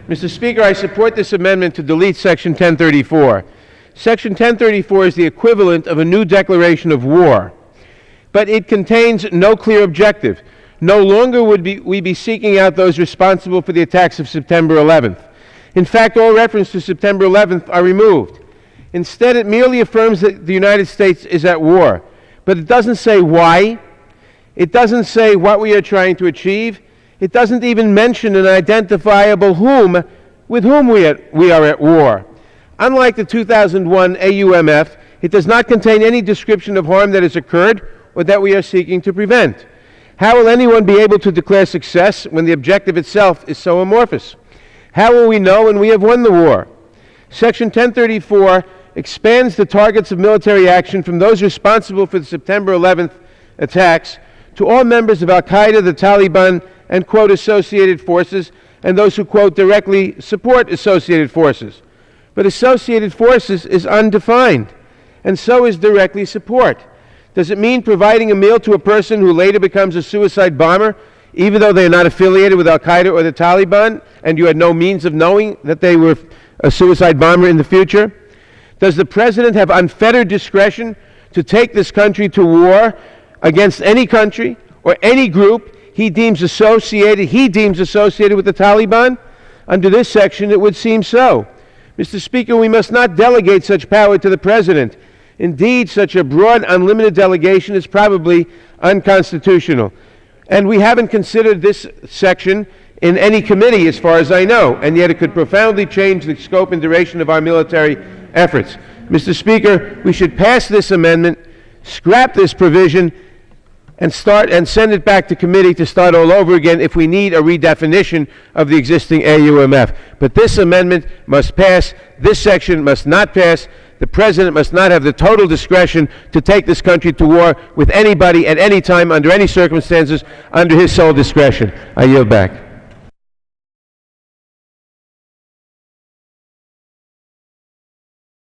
Mr. Speaker, I support this amendment to delete Section 1034. Section 1034 is the equivalent of a new declaration of war, but it contains no clear objective. No longer would we be seeking out those responsible for the attacks of September 11th. In fact, all reference to September 11th are removed. Instead, it merely affirms that the United States is at war, but it doesn't say why. It doesn't say what we are trying to achieve. It doesn't even mention an identifiable with whom we are at war. Unlike the 2001 AUMF, it does not contain any description of harm that has occurred or that we are seeking to prevent. How will anyone be able to declare success when the objective itself is so amorphous? How will we know when we have won the war? Section 1034 expands the targets of military action from those responsible for the September 11th attacks to all members of al-Qaeda, the Taliban, and, quote, associated forces, and those who, quote, directly support associated forces. But associated forces is undefined, and so is directly support. Does it mean providing a meal to a person who later becomes a suicide bomber, even though they are not affiliated with al-Qaeda or the Taliban, and you had no means of knowing that they were a suicide bomber in the future? Does the President have unfettered discretion to take this country to war against any country or any group he deems associated with the Taliban? Under this section, it would seem so. Mr. Speaker, we must not delegate such power to the President. Indeed, such a broad, unlimited delegation is probably unconstitutional. And we haven't considered this section in any committee, as far as I know, and yet it could profoundly change the scope and duration of our military efforts. Mr. Speaker, we should pass this amendment, scrap this provision, and send it back to committee to start all over again if we need a redefinition of the existing AUMF. But this amendment must pass. This section must not pass. The President must not have the total discretion to take this country to war with anybody at any time, under any circumstances, under his sole discretion. I yield back.